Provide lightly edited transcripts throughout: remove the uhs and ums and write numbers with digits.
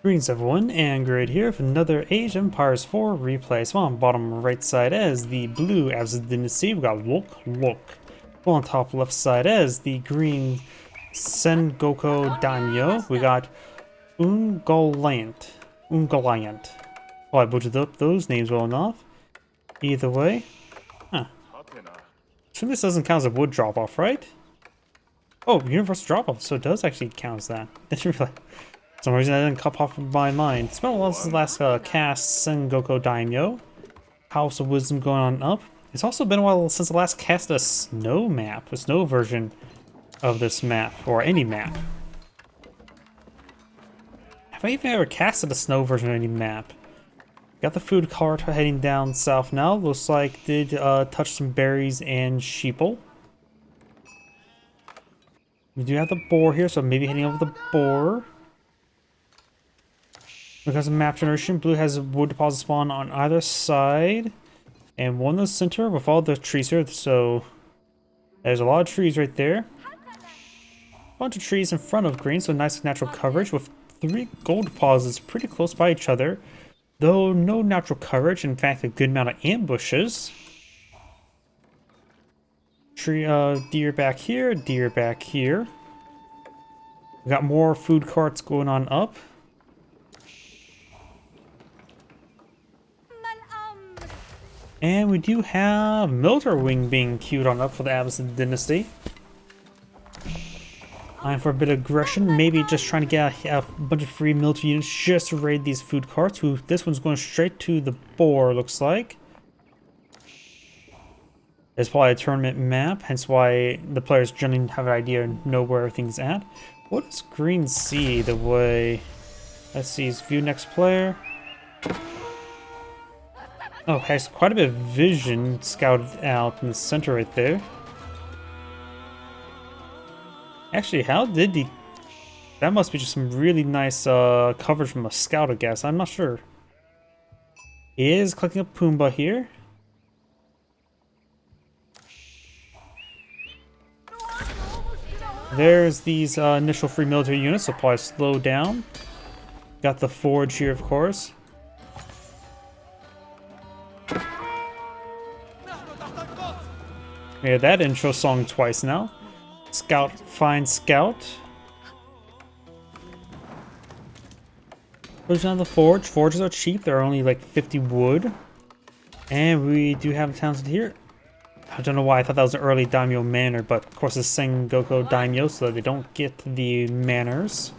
Greetings everyone, Angrade here with another Age Empires 4 replay. So on bottom right side as the blue Abbasid Dynasty, we got loklok. On top left side as the green Sengoku Daimyo, we got ungoliant. Oh, I butchered up those names well enough. Either way. Huh. Sure this doesn't count as a wood drop-off, right? Oh, universal drop-off, so it does actually count as that. Didn't realize. For some reason that didn't come off of my mind. It's been a while since the last cast Sengoku Daimyo. House of Wisdom going on up. It's also been a while since the last cast a snow map, a snow version of this map, or any map. Have I even ever casted a snow version of any map? Got the food cart heading down south now. Looks like did touch some berries and sheeple. We do have the boar here, so maybe heading over the boar. Because of map generation, blue has a wood deposit spawn on either side. And one in the center with all the trees here, so there's a lot of trees right there. A bunch of trees in front of green, so nice natural coverage with 3 gold deposits pretty close by each other. Though no natural coverage, in fact a good amount of ambushes. Deer back here, deer back here. We got more food carts going on up. And we do have military wing being queued on up for the Abbasid Dynasty. I'm for a bit of aggression, maybe just trying to get a bunch of free military units just to raid these food carts. This one's going straight to the boar, looks like. It's probably a tournament map, hence why the players generally have an idea and know where everything's at. What does green see the way... Let's see, view next player. Oh, has quite a bit of vision scouted out in the center right there. Actually, how did he... That must be just some really nice coverage from a scout, I guess. I'm not sure. He is clicking up Pumbaa here. There's these initial free military units, so probably slow down. Got the forge here, of course. Yeah, that intro song twice now. Scout, find scout. Push on the forge. Forges are cheap. They're only like 50 wood. And we do have a townsend here. I don't know why I thought that was an early daimyo manor, but of course it's Sengoku Daimyo, so they don't get the manners.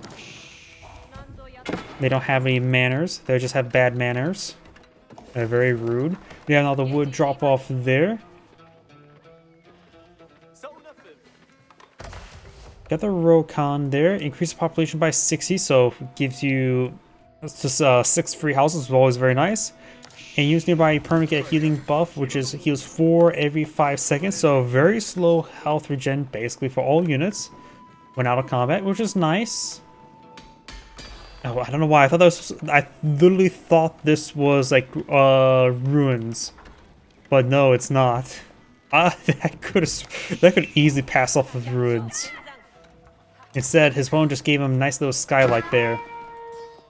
They don't have any manners. They just have bad manners. They're very rude. We have all the wood drop off there. Got the Rokon there. Increase the population by 60, so gives you just 6 free houses, always very nice. And use nearby permanent get healing buff, which is heals 4 every 5 seconds, so very slow health regen basically for all units when out of combat, which is nice. Oh, I don't know why I thought that was. I literally thought this was like ruins, but no, it's not. That could easily pass off with ruins. Instead, his opponent just gave him a nice little skylight there.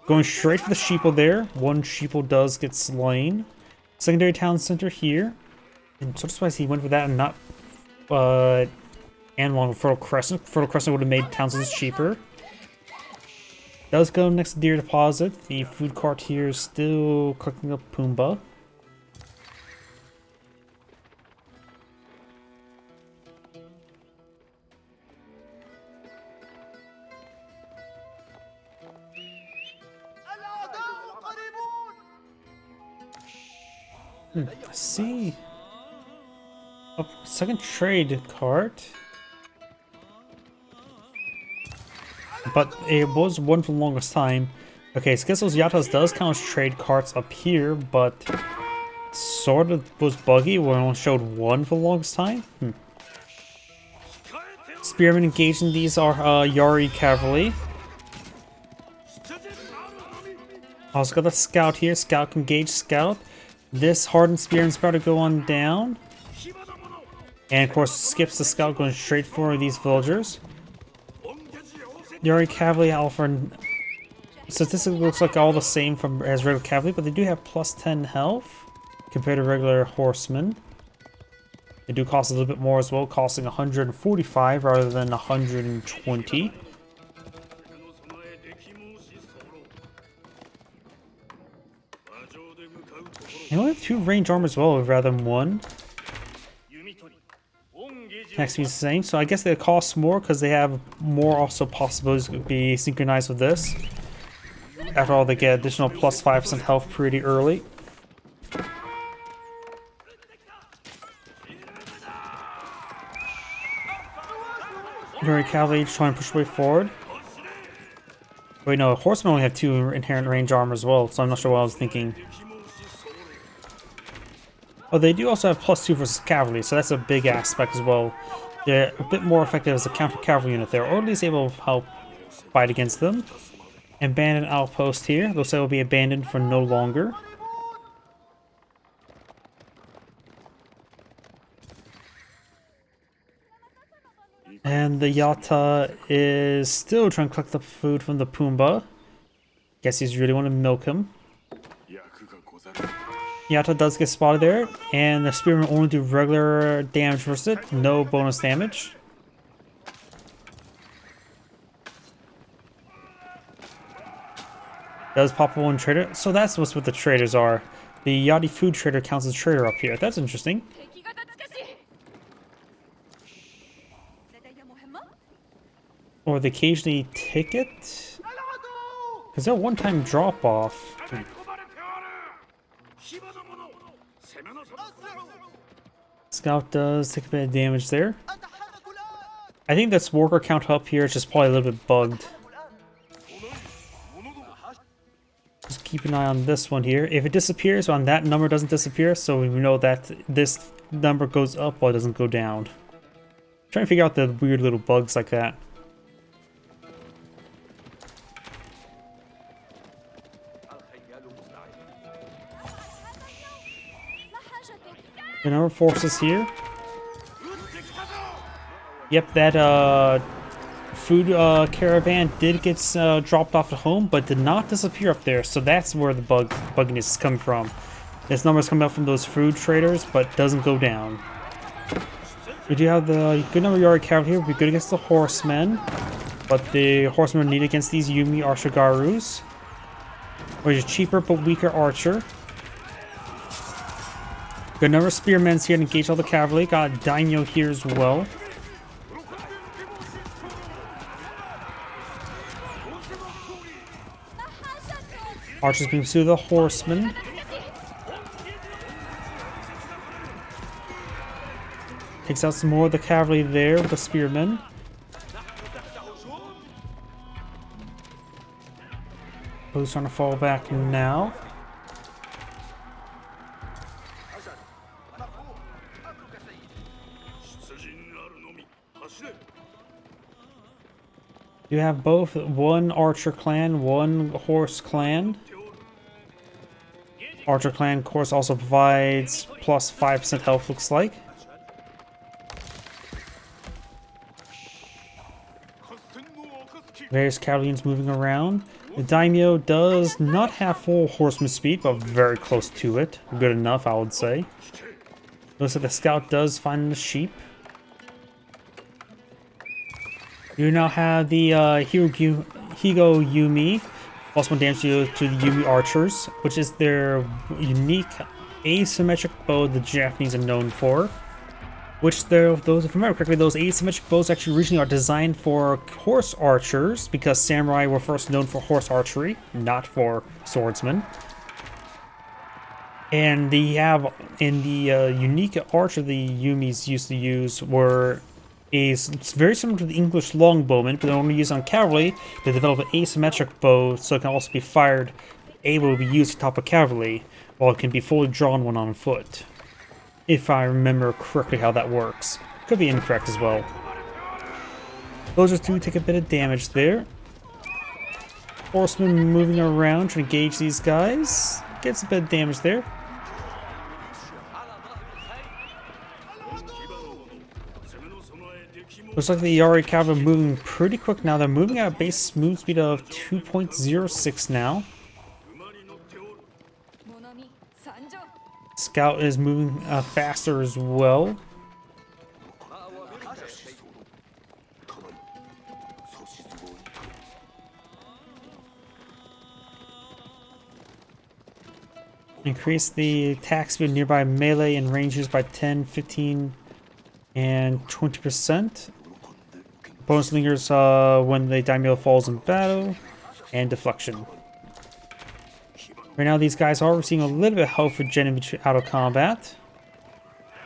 Going straight for the sheeple there. One sheeple does get slain. Secondary town center here. And so surprised he went for that and not along with Fertile Crescent. Fertile Crescent would have made town centers cheaper. Does go next to Deer Deposit. The food cart here is still cooking up Pumbaa. Let's see. Oh, second trade cart. But it was one for the longest time. Okay, so I guess those Yatas does count as trade carts up here, but sort of was buggy when it only showed one for the longest time. Spearmen engaged in these are Yari Cavalry. Also got the scout here. Scout can engage scout. This hardened spearman's about to go on down. And of course skips the scout going straight for these villagers. Yari Cavalry offer Statistically looks like all the same from as regular cavalry, but they do have plus 10 health compared to regular horsemen. They do cost a little bit more as well, costing 145 rather than 120. They only have 2 range armor as well rather than 1. Next means the same, so I guess they cost more because they have more also possibilities to be synchronized with this. After all, they get additional plus 5% health pretty early. Very cavalry trying to push way forward. Wait, no, horsemen only have 2 inherent range armor as well, so I'm not sure what I was thinking. Oh, they do also have plus 2 versus cavalry, so that's a big aspect as well. They're a bit more effective as a counter cavalry unit there, or at least able to help fight against them. Abandoned outpost here. Looks like it will be abandoned for no longer. And the Yatta is still trying to collect the food from the Pumbaa. Guess he's really want to milk him. Yatta does get spotted there, and the Spearmen only do regular damage versus it, no bonus damage. Does pop one trader, so that's what the traders are. The Yachty food trader counts as trader up here. That's interesting. Or they occasionally ticket? Is there a one-time drop-off? Scout does take a bit of damage there. I think this worker count up here is just probably a little bit bugged. Just keep an eye on this one here. If it disappears, on that number doesn't disappear, so we know that this number goes up while it doesn't go down. I'm trying to figure out the weird little bugs like that. The number of forces here. Yep, that food caravan did get dropped off at home, but did not disappear up there. So that's where the bugginess is coming from. This number is coming up from those food traders, but doesn't go down. We do have the good number of yard cavalry here. We're good against the horsemen, but the horsemen are needed against these Yumi Arshigarus, which is cheaper but weaker archer. Good number of spearmen here to engage all the cavalry. Got Daimyo here as well. Archers being pursued the horsemen. Takes out some more of the cavalry there with the spearmen. Who's trying to fall back now? You have both one archer clan, one horse clan. Archer clan, of course, also provides plus 5% health, looks like. Various cavalry units moving around. The Daimyo does not have full horseman speed, but very close to it. Good enough, I would say. Looks like the scout does find the sheep. You now have the Higo Yumi, plus 1 damage to the Yumi archers, which is their unique asymmetric bow the Japanese are known for. Which, those, if I remember correctly, those asymmetric bows actually originally are designed for horse archers, because samurai were first known for horse archery, not for swordsmen. And they have, in the unique archer the Yumis used to use were it's very similar to the English longbowmen, but they're only used on cavalry. They develop an asymmetric bow, so it can also be fired, able to be used on top of cavalry, while it can be fully drawn when on foot. If I remember correctly how that works. Could be incorrect as well. Those two take a bit of damage there. Horsemen moving around, trying to engage these guys. Gets a bit of damage there. Looks like the Yari cavalry moving pretty quick now. They're moving at a base move speed of 2.06 now. Scout is moving faster as well. Increase the attack speed of nearby melee and ranges by 10, 15, and 20%. Bonus lingers when the daimyo falls in battle, and deflection. Right now, these guys are receiving a little bit of health regen out of combat.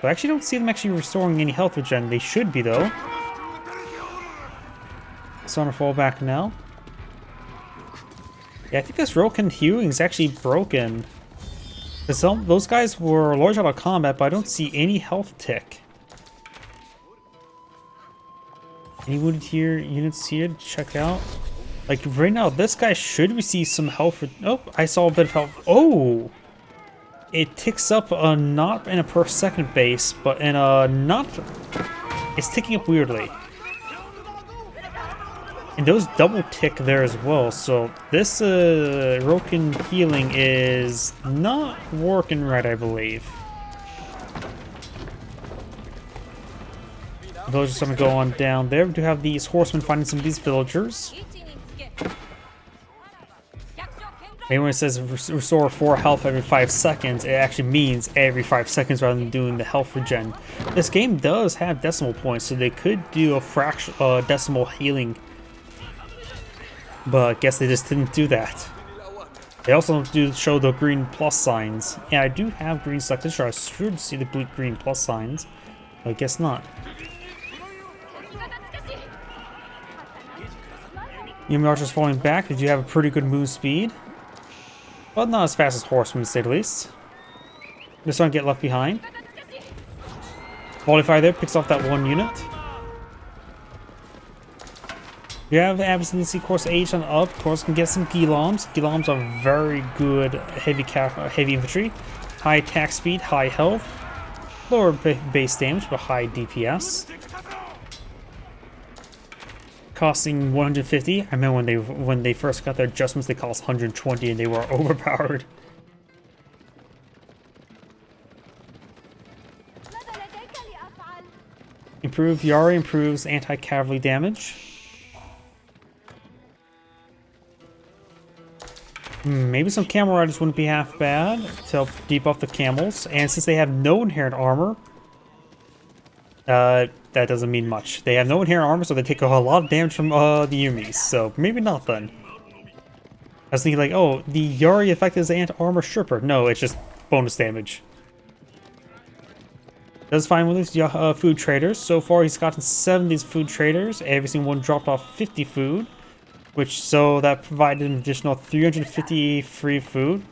But I actually don't see them actually restoring any health regen. They should be, though. So I'm gonna fall back now. Yeah, I think this Roken healing is actually broken. Those guys were large out of combat, but I don't see any health tick. Any wounded here, units here to check out? Like right now, this guy should receive some health. Oh, I saw a bit of health. Oh! It ticks up not in a per second base, but in a not. It's ticking up weirdly. And those double tick there as well, so this Roken healing is not working right, I believe. Villagers are going to go on down there. We do have these horsemen finding some of these villagers. And when it says restore 4 health every 5 seconds, it actually means every 5 seconds rather than doing the health regen. This game does have decimal points, so they could do a fraction decimal healing. But I guess they just didn't do that. They also do show the green plus signs. Yeah, I do have green selected, so I should see the green plus signs. But I guess not. Enemy archers falling back. They do have a pretty good move speed. But not as fast as horsemen, to say the least. This one get left behind. Volley fire there picks off that one unit. You have the Abbasid Dynasty course age on up. Of course, can get some Giloms. Giloms are very good heavy infantry. High attack speed, high health, lower base damage, but high DPS. Costing 150. I remember when they first got their adjustments, they cost 120, and they were overpowered. Improved Yari improves anti-cavalry damage. Maybe some camel riders wouldn't be half bad to help debuff the camels. And since they have no inherent armor, that doesn't mean much. They have no inherent armor, so they take a lot of damage from the Yumis. So maybe not then. I was thinking like, oh, the Yari effect is anti-armor stripper. No, it's just bonus damage. Does fine with his food traders. So far, he's gotten 7 of these food traders. Every single one dropped off 50 food. So that provided an additional 350 free food.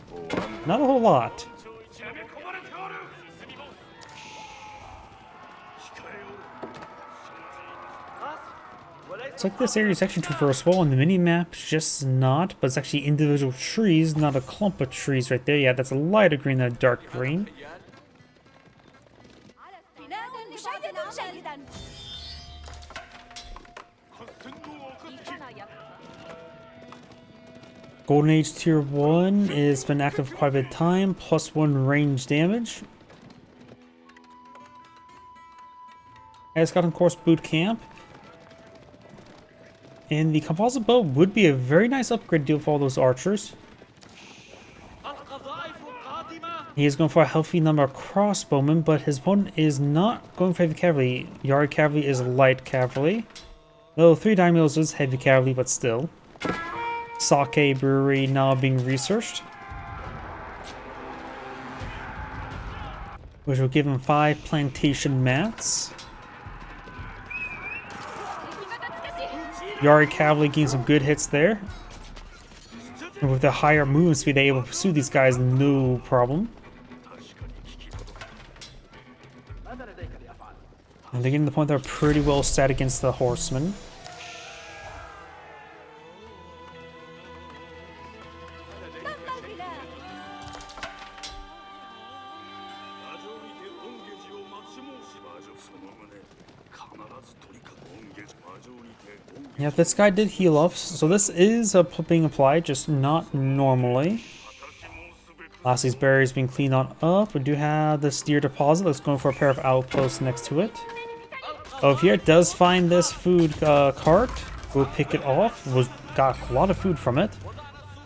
Not a whole lot. It's like this area is actually traversable, and the mini-map is just not, but it's actually individual trees, not a clump of trees right there. Yeah, that's a lighter green than a dark green. Golden Age Tier 1 has been active for quite a bit of time, +1 range damage. Has gotten course boot camp. And the composite bow would be a very nice upgrade deal for all those archers. He is going for a healthy number of crossbowmen, but his opponent is not going for heavy cavalry. Yari cavalry is light cavalry. Though 3 daimyos is heavy cavalry, but still. Sake brewery now being researched, which will give him 5 plantation mats. Yari cavalry getting some good hits there, and with the higher movement speed, they're able to pursue these guys no problem. And they're getting to the point they're pretty well set against the horsemen. Yeah, this guy did heal up, so this is being applied, just not normally. Last these berries being cleaned on up. We do have this deer deposit that's going for a pair of outposts next to it. Over here, it does find this food cart. We'll pick it off. We've got a lot of food from it.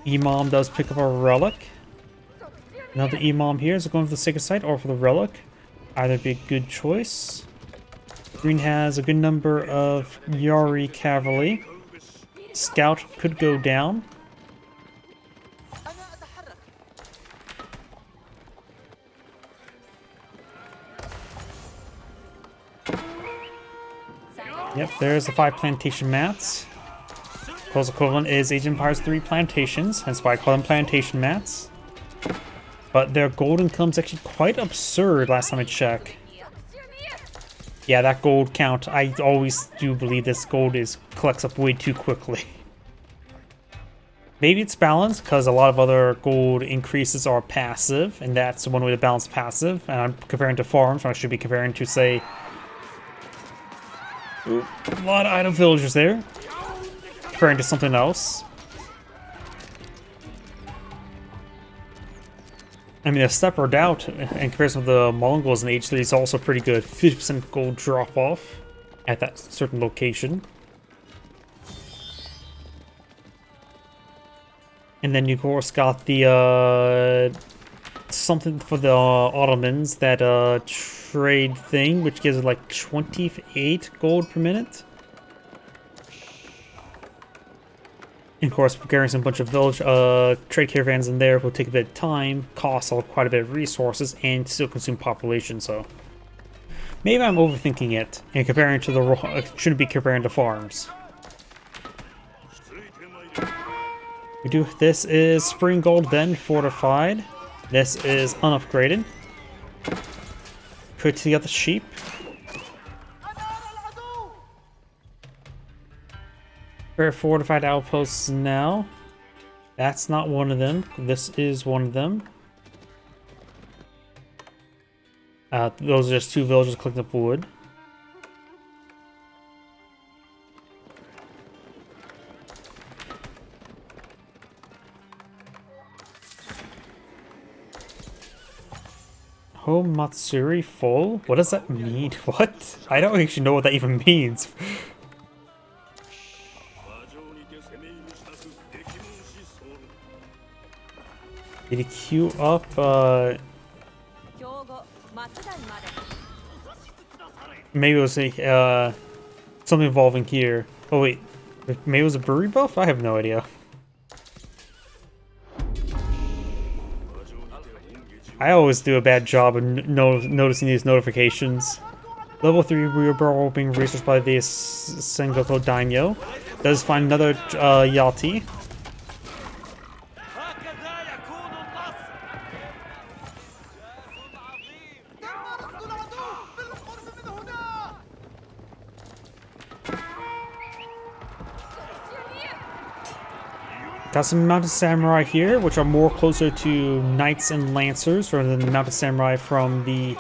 Imam does pick up a relic. Now the Imam here is going for the sacred site or for the relic. Either be a good choice. Green has a good number of Yari cavalry. Scout could go down. Yep, there's the 5 plantation mats. Close equivalent is Age of Empires 3 plantations, hence why I call them plantation mats. But their gold income is actually quite absurd last time I checked. Yeah, that gold count, I always do believe this gold collects up way too quickly. Maybe it's balanced, because a lot of other gold increases are passive, and that's one way to balance passive. And I'm comparing to farms, when I should be comparing to, say... Ooh, a lot of idle villagers there. Comparing to something else. I mean, a step or doubt in comparison to the Mongols in H3 is also pretty good. 50% gold drop off at that certain location. And then you of course got the something for the Ottomans, that trade thing, which gives it like 28 gold per minute. And of course, preparing a bunch of village trade caravans in there will take a bit of time, cost quite a bit of resources, and still consume population. So maybe I'm overthinking it and comparing to the shouldn't be comparing to farms. We do. This is Spring Gold Bend fortified. This is unupgraded. Put together sheep. Very fortified outposts now. That's not one of them. This is one of them. Those are just 2 villagers collecting up wood. Home Matsuri full? What does that mean? What? I don't actually know what that even means. Did he queue up, maybe it was a, something involving here. Oh wait, maybe it was a brewery buff? I have no idea. I always do a bad job of noticing these notifications. Level 3 wheelbarrow being researched by the Sengoku Daimyo. Does find another Yati. Got some mounted samurai here, which are more closer to knights and lancers rather than the mounted samurai from the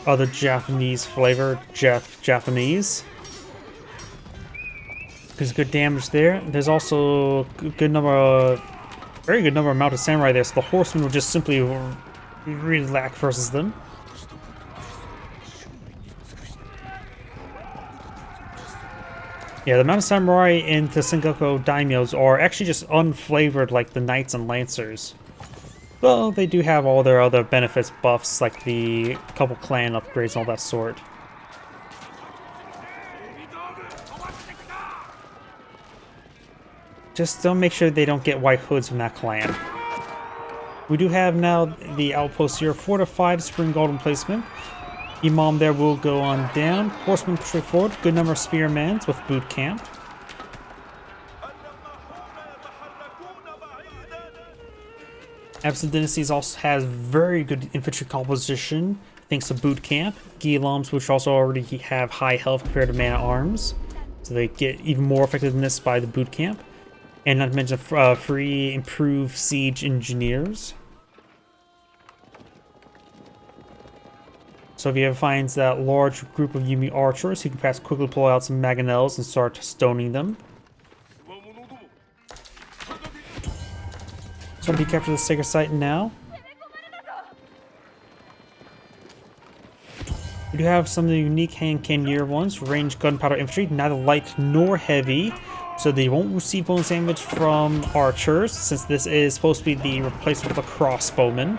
other Japanese flavor, Japanese. There's good damage there. There's also a good number, very good number of mounted samurai there, so the horsemen will just simply really lack versus them. Yeah, the mounted samurai in the Sengoku Daimyos are actually just unflavored like the knights and lancers. Well, they do have all their other benefits, buffs, like the couple clan upgrades and all that sort. Just don't make sure they don't get white hoods from that clan. We do have now the outpost here, fortified spring golden placement. Imam there will go on down. Horsemen push forward. Good number of spearmen with boot camp. Abbasid Dynasty also has very good infantry composition thanks to boot camp. Gilams, which also already have high health compared to man-at-arms, so they get even more effectiveness by the boot camp. And not to mention free improved siege engineers. So if he ever finds that large group of Yumi archers, he can perhaps quickly pull out some mangonels and start stoning them. So he captures the sacred site now. We do have some of the unique hand cannoneer ones, ranged gunpowder infantry, neither light nor heavy, so they won't receive bonus damage from archers, since this is supposed to be the replacement for the crossbowmen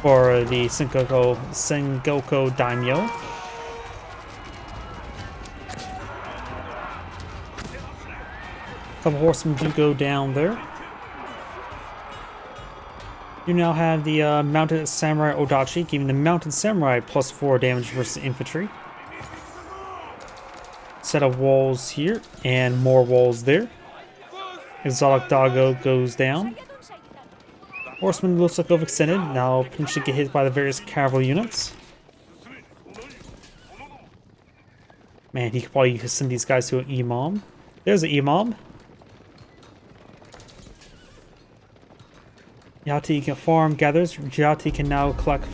for the Sengoku Daimyo. A couple horsemen do go down there. You now have the mounted samurai Odachi, giving the mounted samurai +4 damage versus infantry. Set of walls here, and more walls there. Exotic Doggo goes down. Horseman looks like overextended, now potentially get hit by the various cavalry units. Man, he could probably send these guys to an Imam. There's an Imam. Yati can farm gathers. Yati can now collect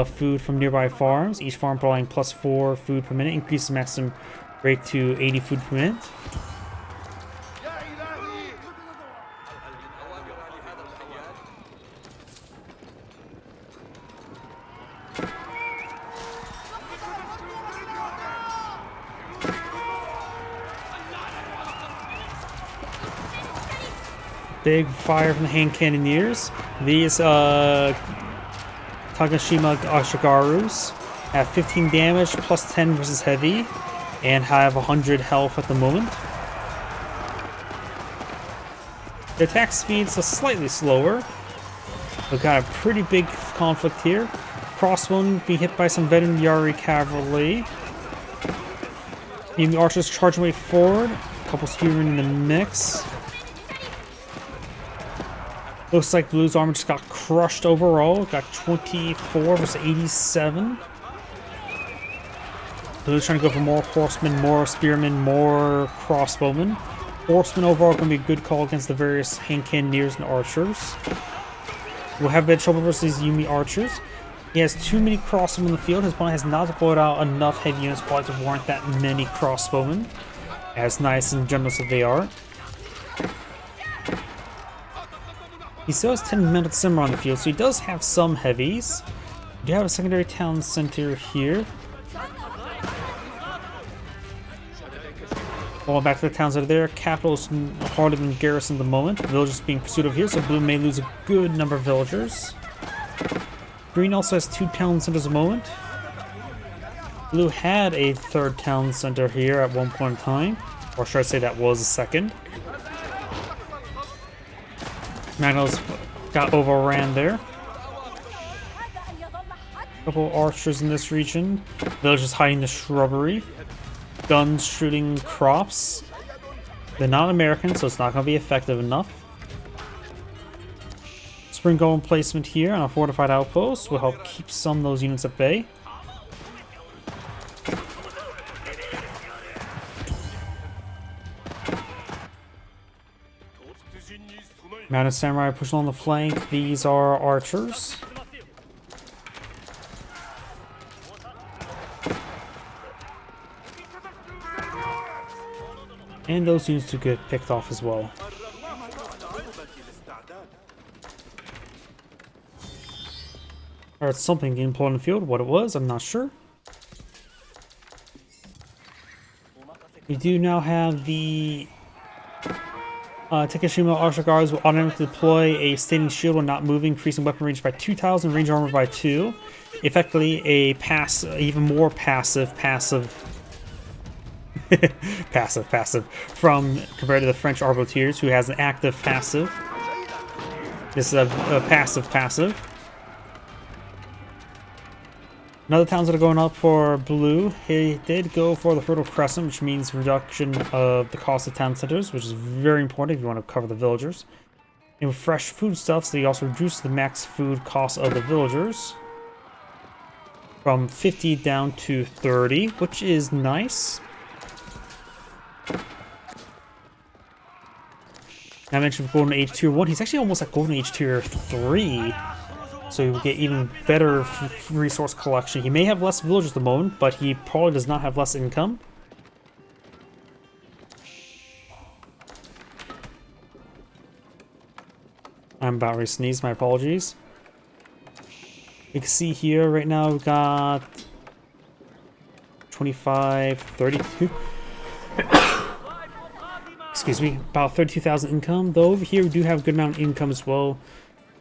food from nearby farms. Each farm providing +4 food per minute. Increase the maximum rate to 80 food per minute. Big fire from the hand cannoneers. These Kagashima Ashigarus have 15 damage, +10 versus heavy, and have 100 health at the moment. The attack speeds are slightly slower. We've got a pretty big conflict here. Crossbone being hit by some veteran Yari cavalry. The archers charging way forward. A couple spearmen in the mix. Looks like Blue's armor just got crushed overall. Got 24 versus 87. Blue's trying to go for more horsemen, more spearmen, more crossbowmen. Horsemen overall going to be a good call against the various hand cannoneers and archers. We'll have a bit of trouble versus Yumi archers. He has too many crossbowmen in the field. His opponent has not deployed out enough heavy units probably to warrant that many crossbowmen, as nice and generous as they are. He still has 10 mounted samurai on the field, so he does have some heavies. We do have a secondary town center here. Falling back to the towns that are there. Capital is hardly been garrisoned at the moment. Villagers being pursued over here, so Blue may lose a good number of villagers. Green also has 2 town centers at the moment. Blue had a 3rd town center here at one point in time. Or should I say that was a 2nd. Manos got overran there. Couple archers in this region. Villagers hiding in the shrubbery. Guns shooting crops. They're not American, so it's not going to be effective enough. Spring golem placement here on a fortified outpost will help keep some of those units at bay. Mounted samurai pushing on the flank. These are archers. And those units do get picked off as well. Or it's something getting pulled in the field. What it was, I'm not sure. We do now have the Takeshima Archer Guards will automatically deploy a standing shield when not moving, increasing weapon range by 2,000, range armor by 2. Effectively a even more passive from compared to the French Arbotiers, who has an active passive. This is a passive. Another towns that are going up for Blue, he did go for the Fertile Crescent, which means reduction of the cost of town centers, which is very important if you want to cover the villagers. And with fresh foodstuffs, they also reduce the max food cost of the villagers from 50 down to 30, which is nice. I mentioned Golden Age Tier 1. He's actually almost at Golden Age Tier 3. So he will get even better resource collection. He may have less villagers at the moment, but he probably does not have less income. I'm about ready to sneeze, my apologies. You can see here right now we've got 25, 32. Excuse me, about 32,000 income. Though over here we do have a good amount of income as well.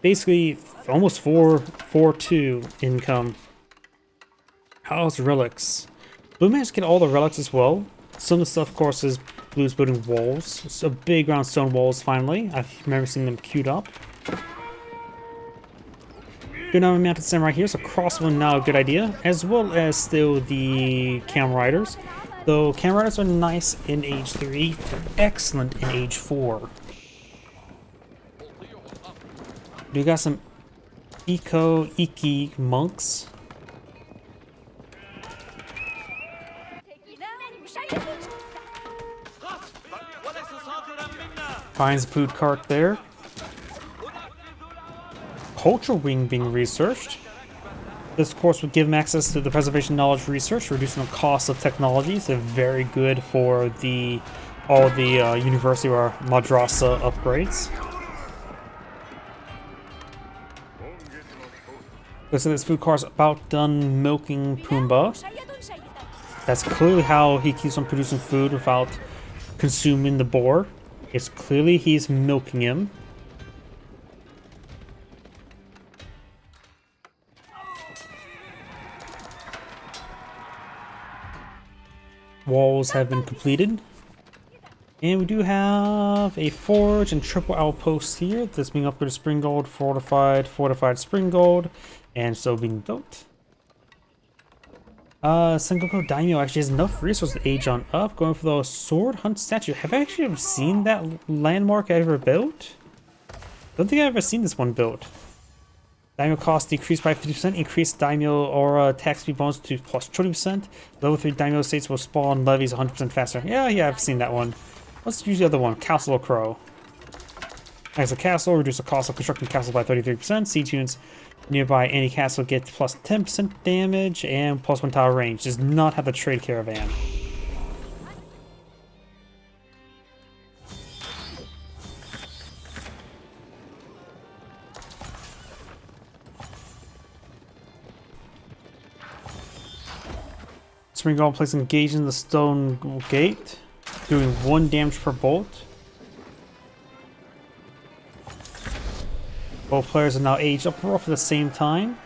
Basically, almost 4.2 income. How's relics? Blue managed to get all the relics as well. Some of the stuff, of course, is Blue's building walls. So big round stone walls finally. I remember seeing them queued up. Good number of mounted samurai here, so crossbow now a good idea, as well as still the cam riders. Though cam riders are nice in age 3, excellent in age 4. We got some Iki monks. Finds a food cart there. Cultural wing being researched. This course would give him access to the preservation knowledge research, reducing the cost of technology. So very good for all the university or madrasa upgrades. Looks like this food cart's about done milking Pumbaa. That's clearly how he keeps on producing food without consuming the boar. It's clearly he's milking him. Walls have been completed. And we do have a forge and triple outpost here. This being upgraded spring gold, fortified spring gold, and so being built. Sengoku Daimyo actually has enough resources to age on up, going for the sword hunt statue. Have I actually ever seen that landmark ever built? Don't think I've ever seen this one built. Daimyo cost decreased by 50%, increased Daimyo aura attack speed bonus to plus 20%. Level 3 Daimyo states will spawn levies 100% faster. Yeah, I've seen that one. Let's use the other one, Castle of Crow. As a castle, reduce the cost of constructing castles by 33%. Siege units nearby any castle get plus 10% damage and plus 1 tower range. Does not have the trade caravan. Spring Golem plays engage in the stone gate, doing 1 damage per bolt. Both players are now aged up roughly the same time.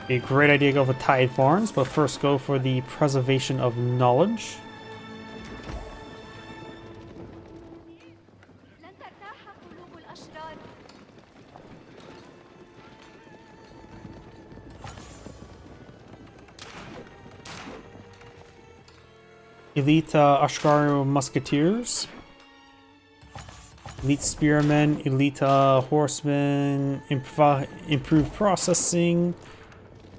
A great idea to go for Tithe Barns, but first go for the preservation of knowledge. Elite Ashkaru Musketeers. Elite Spearmen, Elite Horsemen, Improved Processing,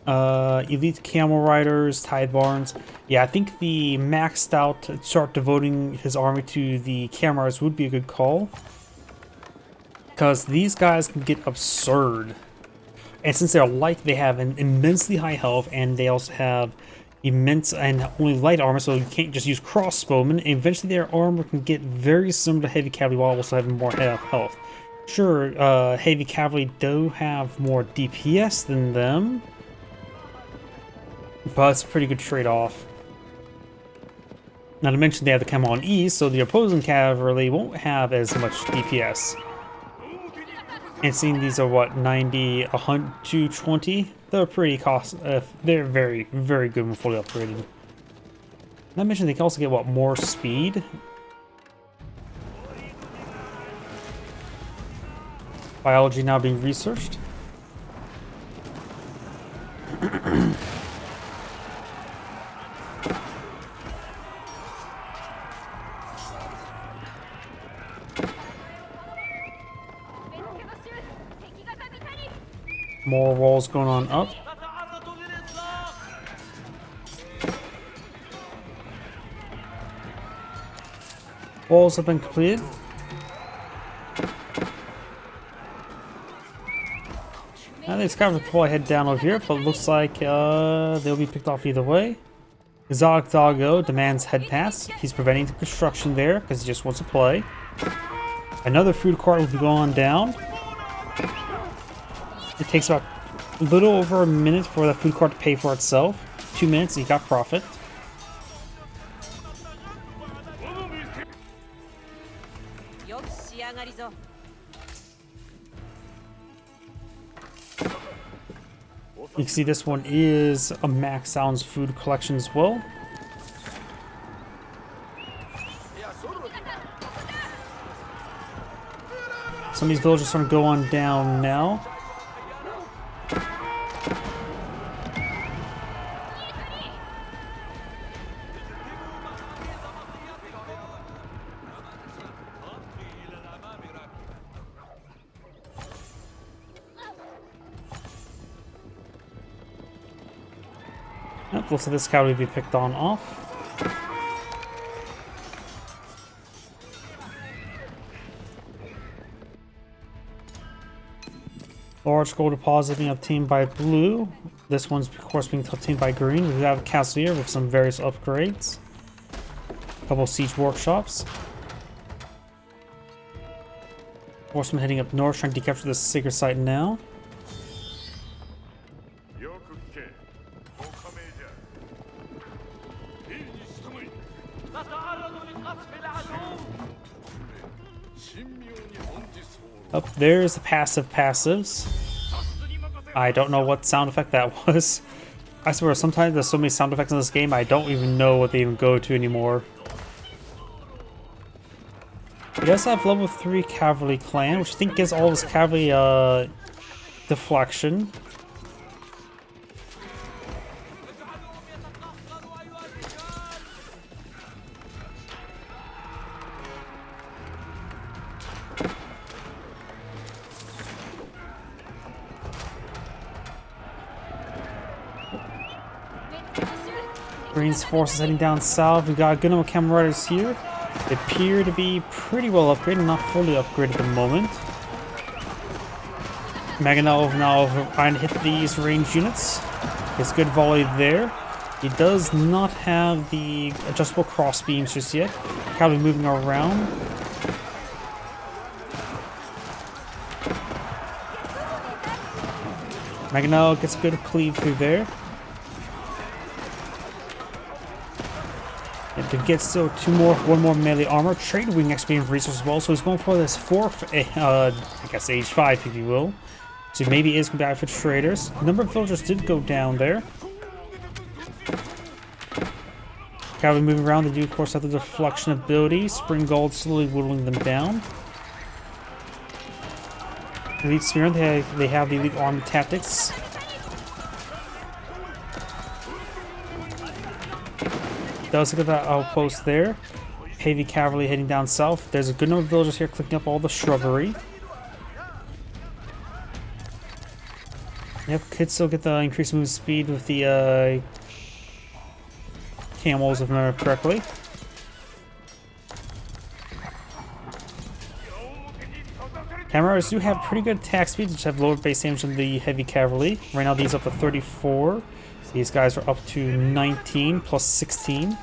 Elite Camel Riders, Tithe Barns. Yeah, I think the maxed out start devoting his army to the Camel Riders would be a good call. Because these guys can get absurd. And since they're light, they have an immensely high health, and they also have immense and only light armor, so you can't just use crossbowmen. Eventually their armor can get very similar to heavy cavalry while also having more health. Sure, heavy cavalry do have more DPS than them, but it's a pretty good trade-off. Not to mention they have the camo on E, so the opposing cavalry won't have as much DPS. And seeing these are what, 90, 100, 220, they're pretty they're very, very good when fully upgraded. Not to mention they can also get what, more speed. Biology now being researched. More walls going on up. Walls have been completed. Now these guys will probably head down over here, but looks like they'll be picked off either way. Exotic Doggo demands head pass. He's preventing the construction there because he just wants to play. Another food cart will be going down. It takes about a little over a minute for the food cart to pay for itself. 2 minutes, he got profit. You can see this one is a Max Sounds food collection as well. Some of these villagers are going to go on down now. Yep, looks like this cow will be picked on off. Large gold deposit being obtained by blue. This one's of course being obtained by green. We have a castle here with some various upgrades. A couple of siege workshops. Horsemen heading up north trying to capture the sacred site now. Up there's the passives. I don't know what sound effect that was. I swear sometimes there's so many sound effects in this game I don't even know what they even go to anymore. He does have level 3 cavalry clan, which I think gives all his cavalry deflection. Green's forces heading down south. We got good number of camel riders here. They appear to be pretty well upgraded, not fully upgraded at the moment. Maganov now trying to hit these ranged units. It's good volley there. He does not have the adjustable cross beams just yet. Probably moving around. Maganov gets a good cleave through there. To get still one more melee armor. Trade wing actually being resource as well, so he's going for this fourth, I guess age 5 if you will. So maybe it is going to be out for traders. The number of villagers did go down there. Cavalry moving around, they do of course have the deflection ability. Spring Gold slowly whittling them down. Elite Spear, they have the elite army tactics. Does look at that outpost there. Heavy cavalry heading down south. There's a good number of villagers here clicking up all the shrubbery. Yep, could still get the increased move speed with the camels, if I remember correctly. Cameras do have pretty good attack speeds, which have lower base damage than the heavy cavalry. Right now, these up to 34. These guys are up to 19 plus 16.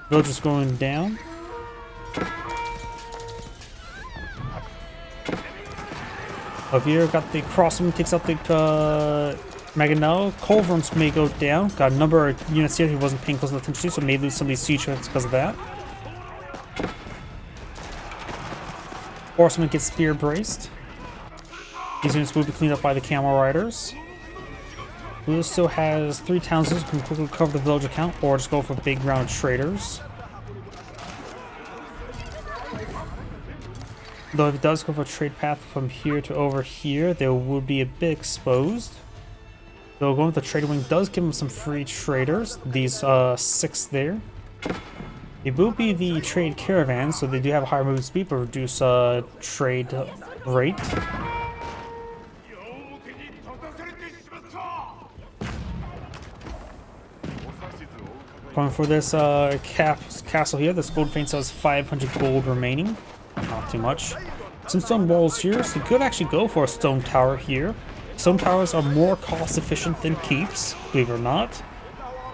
Villagers going down. Up here, got the crossman takes out the Maganel. Culverins may go down. Got a number of units here he wasn't paying close enough attention to, so may lose some of these siege units because of that. Horseman gets spear braced. These units will be cleaned up by the camel riders. Blue still has 3 towns who can quickly cover the villager count, or just go for a big round of traders. Though if it does go for a trade path from here to over here, they will be a bit exposed. Though going with the trade wing does give them some free traders, these 6 there. It will be the trade caravan, so they do have a higher movement speed but reduce trade rate. Going for this castle here, this gold feint has 500 gold remaining. Not too much. Some stone walls here, so you could actually go for a stone tower here. Stone towers are more cost efficient than keeps, believe it or not.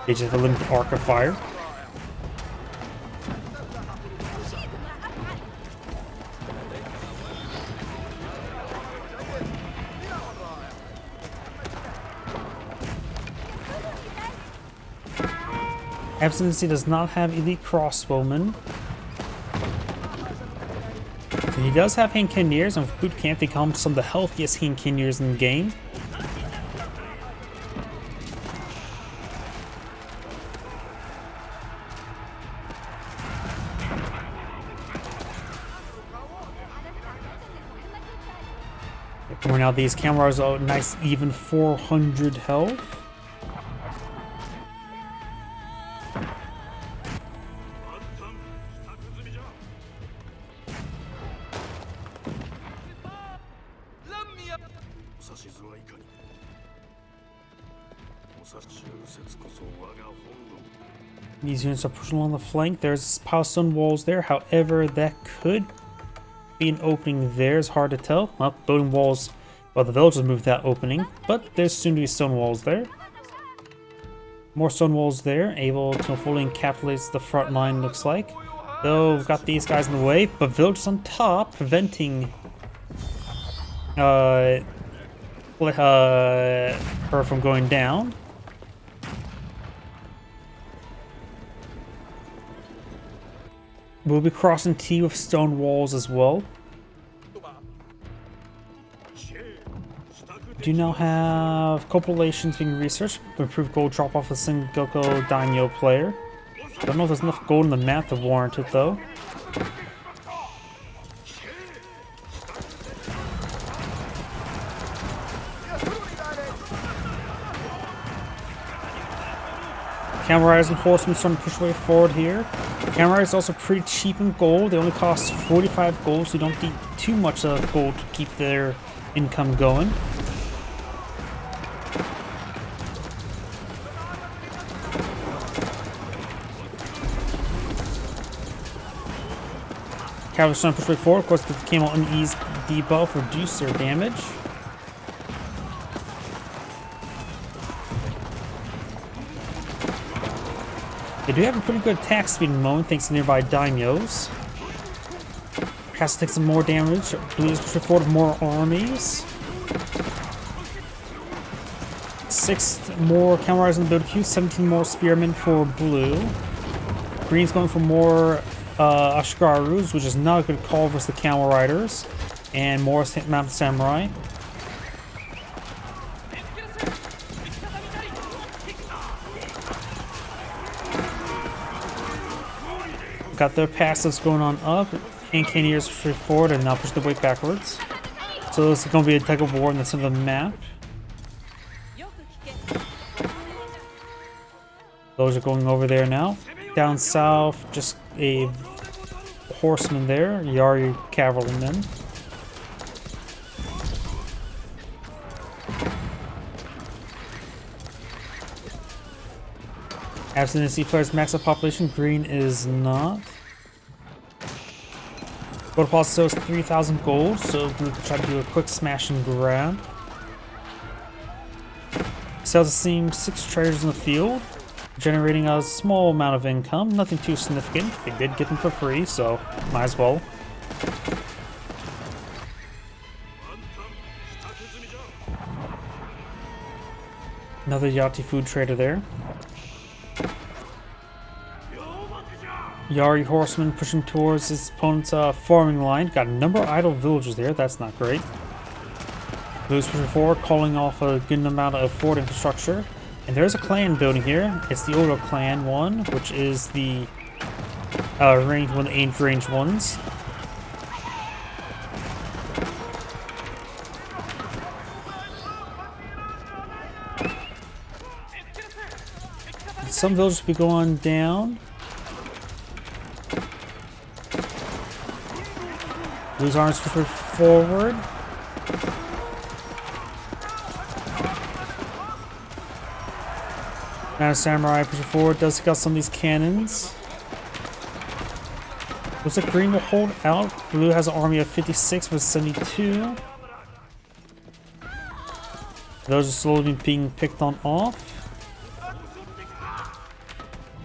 They just have a limited arc of fire. Abbasid Dynasty does not have elite crossbowmen. So he does have hand cannoneers, and with boot camp they become some of the healthiest hand cannoneers in the game. Point out these cameras are a nice even 400 health. These units are pushing along the flank. There's pile stone walls there. However, that could be an opening there. It's hard to tell. Well, building walls. Well, the villagers moved that opening, but there's soon to be stone walls there. More stone walls there, able to fully encapsulate the front line. Looks like. Though we've got these guys in the way, but villagers on top preventing her from going down. We'll be crossing T with stone walls as well. Do now have copullations being researched to improve gold drop off of Sengoku Daimyo player. Don't know if there's enough gold in the map to warrant it though. Camel Riders and Horsemen starting to push way forward here. Camel Riders are also pretty cheap in gold. They only cost 45 gold, so you don't need too much gold to keep their income going. Cavalry starting to push way forward. Of course, the Camel Unease debuff reduced their damage. They do have a pretty good attack speed at the moment, thanks to nearby daimyos. Has to take some more damage. Blues push forward with more armies. 6 more Camel Riders in the build queue, 17 more spearmen for blue. Green's going for more Ashgarus, which is not a good call versus the Camel Riders. And more mounted samurai. Got their passives going on up, and cannoneers push forward and now push the weight backwards. So this is going to be a tug of war in the center of the map. Those are going over there now. Down south, just a horseman there, Yari cavalrymen. Abbasid Dynasty players max up population, green is not. Gold deposit still is 3,000 gold, so we're going to try to do a quick smash and grab. Sells the same 6 treasures in the field, generating a small amount of income, nothing too significant. They did get them for free, so might as well. Another Yati food trader there. Yari horseman pushing towards his opponent's farming line. Got a number of idle villagers there. That's not great. Blues pushing forward, calling off a good amount of forward infrastructure. And there's a clan building here. It's the Odo clan one, which is the range one, the ancient range ones. Some villagers will be going down. Blues arms push forward. Now samurai pushing forward, does take out some of these cannons. Looks like green will hold out. Blue has an army of 56 versus 72. Those are slowly being picked on off.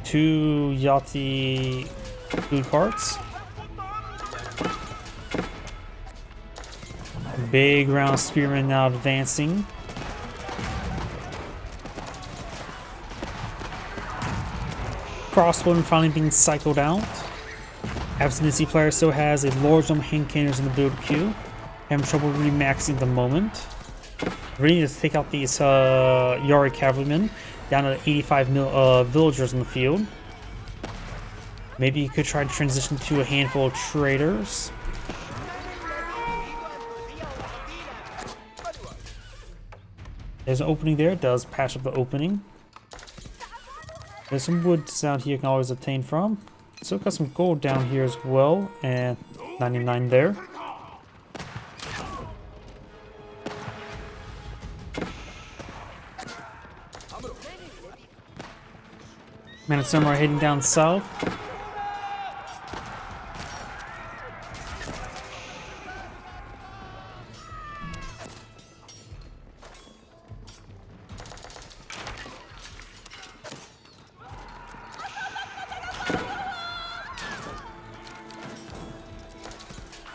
2 Yachty food carts. Big round spearman now advancing. Crossbowman finally being cycled out. Abbasid Dynasty player still has a large number of hand cannons in the build queue. Having trouble remaxing at the moment. Really need to take out these Yari cavalrymen down to 85 villagers in the field. Maybe you could try to transition to a handful of traders. There's an opening there. It does patch up the opening. There's some wood down here you can always obtain from. Still got some gold down here as well. And 99 there. Man and Samurai heading down south.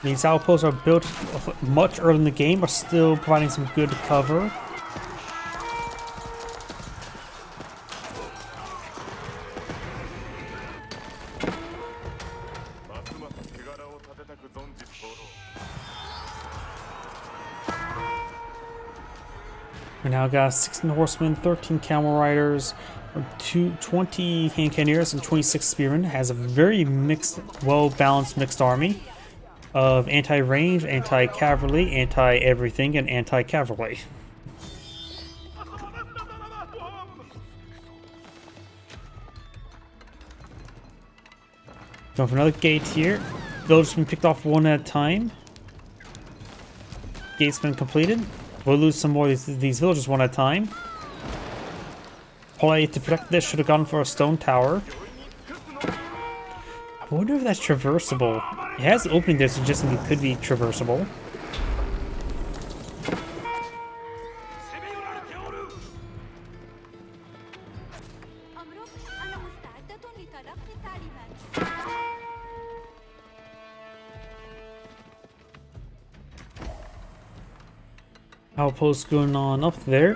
These outposts are built much early in the game, but still providing some good cover. We now got 16 horsemen, 13 camel riders, 20 hand cannoneers, and 26 spearmen. Has a very mixed, well-balanced mixed army of anti-range, anti-cavalry, anti-everything, and anti-cavalry. Going for another gate here. Villagers been picked off one at a time. Gate's been completed. We'll lose some more of these villagers one at a time. Probably to protect this should have gone for a stone tower. I wonder if that's traversable. It has an opening there suggesting it could be traversable. Outpost going on up there.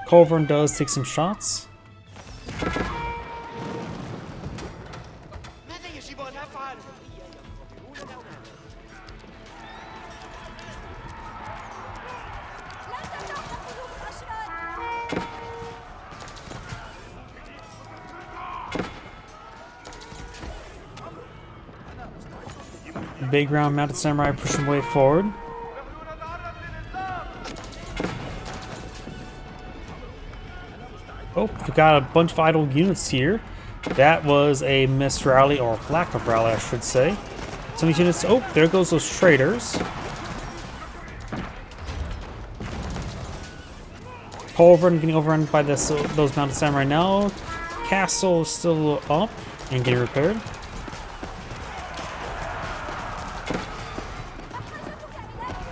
Culverin does take some shots. Big round mounted samurai pushing way forward. Oh, we got a bunch of idle units here. That was a missed rally, or lack of rally, I should say. Some of these units. Oh, there goes those traders. Culverin getting overrun by those mounted samurai now. Castle is still up and getting repaired.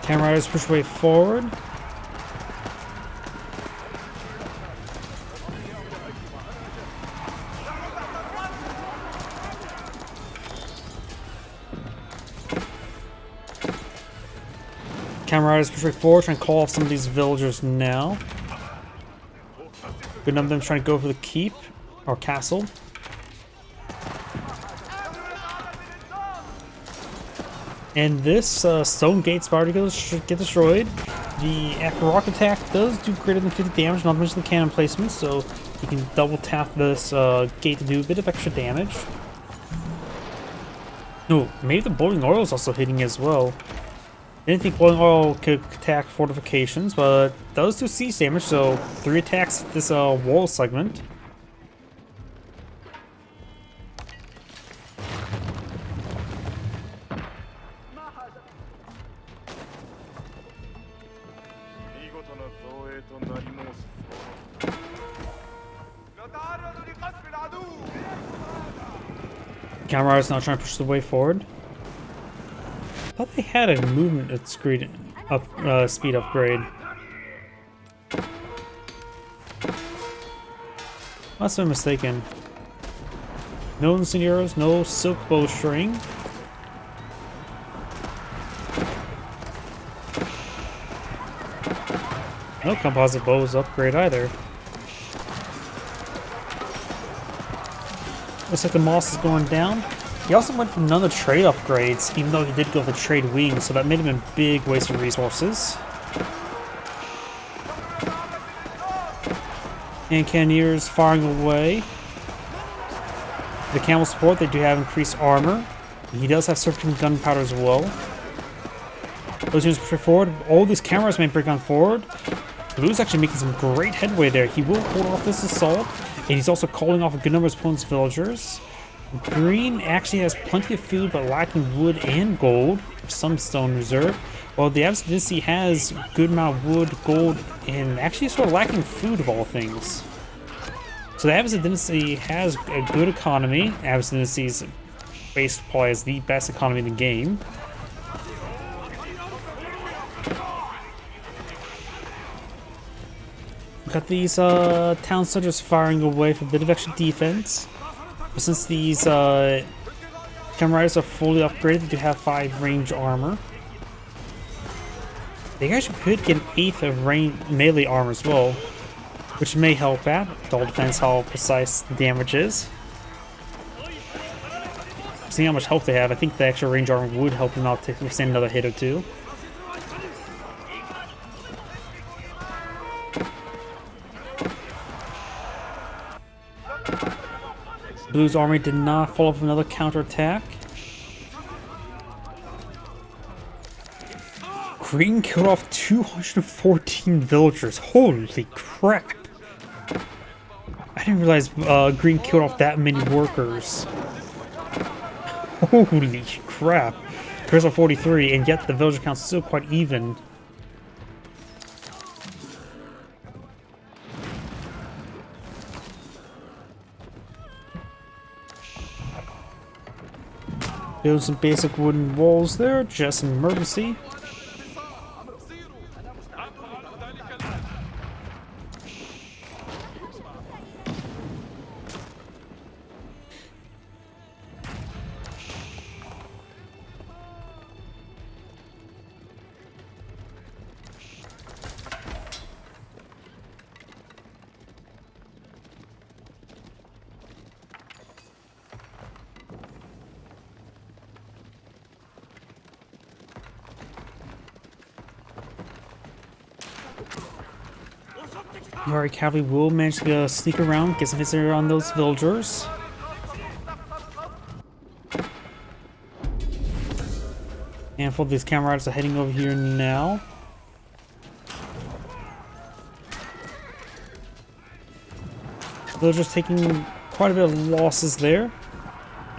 Camera riders push way forward. Camera riders push way forward, trying to call off some of these villagers now. Good number of them trying to go for the keep or castle. And this stone gate Spartacus should get destroyed. The after rocket attack does do greater than 50 damage, not to mention the cannon placement, so you can double tap this gate to do a bit of extra damage. No, maybe the boiling oil is also hitting as well. Didn't think boiling oil could attack fortifications, but does do siege damage, so 3 attacks at this wall segment. Camera is now trying to push the way forward. I thought they had a movement speed upgrade. Unless I'm mistaken. No instant arrows, no silk bowstring. No composite bows upgrade either. Looks like the moss is going down. He also went for none of the trade upgrades, even though he did go for trade wings, so that made him a big waste of resources. And Cannoneers firing away. The camel support, they do have increased armor. He does have surging gunpowder as well. Those units push forward. All these cameras may break on forward. Blue's actually making some great headway there. He will hold off this assault, and he's also calling off a good number of his opponent's villagers. Green actually has plenty of food, but lacking wood and gold, some stone reserve. While the Abbasid Dynasty has a good amount of wood, gold, and actually sort of lacking food of all things. So the Abbasid Dynasty has a good economy. Abbasid Dynasty is based probably as the best economy in the game. Got these town soldiers firing away for a bit of extra defense. But since these Kamen Riders are fully upgraded, they do have 5 range armor. They actually could get an 8th of melee armor as well, which may help out. It all depends how precise the damage is. Seeing how much health they have, I think the extra range armor would help them out to withstand another hit or two. Blue's army did not follow up another counterattack. Green killed off 214 villagers. Holy crap! I didn't realize Green killed off that many workers. Holy crap! Here's a 43, and yet the villager count's still quite even. Build some basic wooden walls there, just an emergency. Alright, cavalry will manage to sneak around, get some hits on those villagers. And for these Kamen Riders are heading over here now. Villagers taking quite a bit of losses there.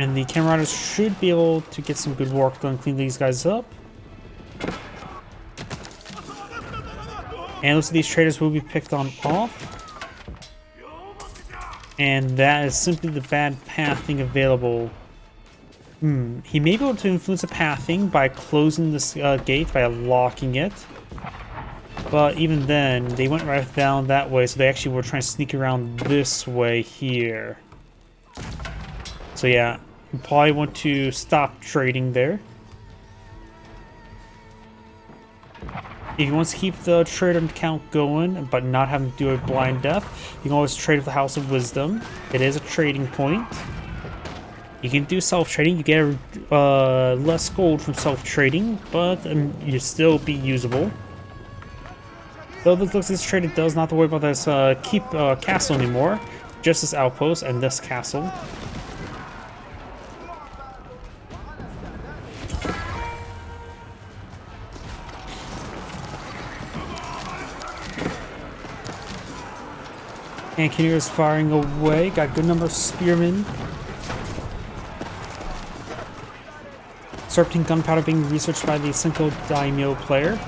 And the Kamen Riders should be able to get some good work done, clean these guys up. And most of these traders will be picked on off. And that is simply the bad pathing available. He may be able to influence the pathing by closing this gate, by locking it. But even then, they went right down that way, so they actually were trying to sneak around this way here. So yeah, you probably want to stop trading there. If he wants to keep the trader count going, but not having to do a blind death, you can always trade with the House of Wisdom. It is a trading point. You can do self-trading. You get less gold from self-trading, but you still be usable. Though this looks like this trader does not have to worry about this castle anymore. Just this outpost and this castle. And Cannoneers firing away. Got a good number of spearmen. Serpentine gunpowder being researched by the Sengoku Daimyo player.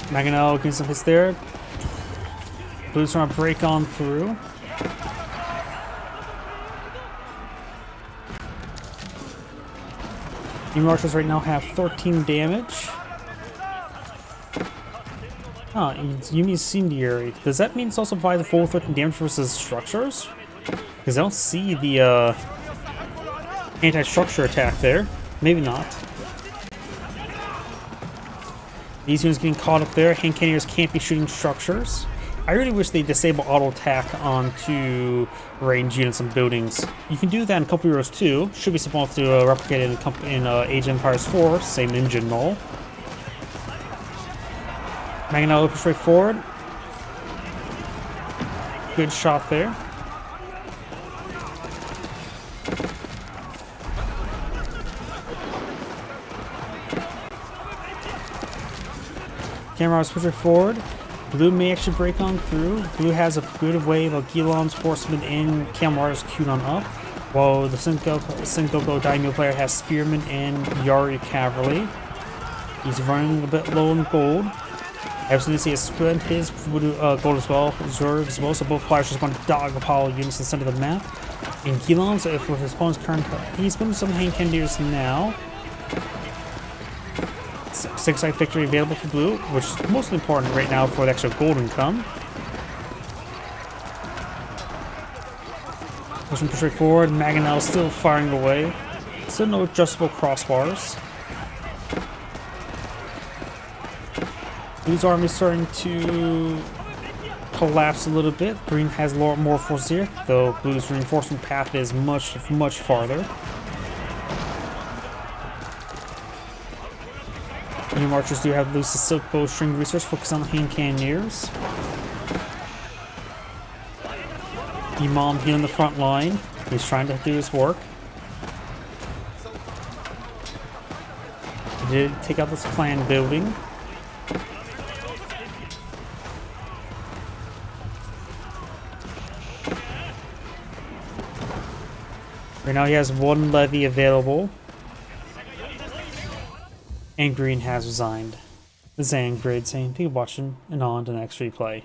Mangonel getting some hits there. Blue's trying to break on through. Enemy archers right now have 13 damage. Oh, you mean incendiary. Does that mean it's also by the full 13 damage versus structures? Because I don't see the anti-structure attack there. Maybe not. These units getting caught up there. Hand cannoneers can't be shooting structures. I really wish they disable auto attack onto range units and buildings. You can do that in a couple heroes too. Should be supposed to replicate it in Age of Empires 4. Same engine null. Mangonel open straight forward. Good shot there. Camera push it forward. Blue may actually break on through. Blue has a good wave of Gilons, Horsemen, and Camelars queued on up, while the Sengoku Daimyo player has Spearmen and Yari Cavalry. He's running a bit low in gold. Abbasid has spent his gold as well, reserve as well, so both players just want to dog Apollo units in the center of the map. And Gilons, with his opponent's current, he's putting some hand cannoneers now. 6-side victory available for blue, which is mostly important right now for the extra gold income. Pushing straight forward, Mangonel still firing away. Still no adjustable crossbars. Blue's army is starting to collapse a little bit. Green has more force here, though Blue's reinforcement path is much farther. New archers do have loose silk bowstring research, focus on hand cannoneers. Imam here in the front line. He's trying to do his work. He did take out this clan building. Right now he has one levy available. And green has resigned. This is Angrade saying, thank you for watching, and on to the next replay.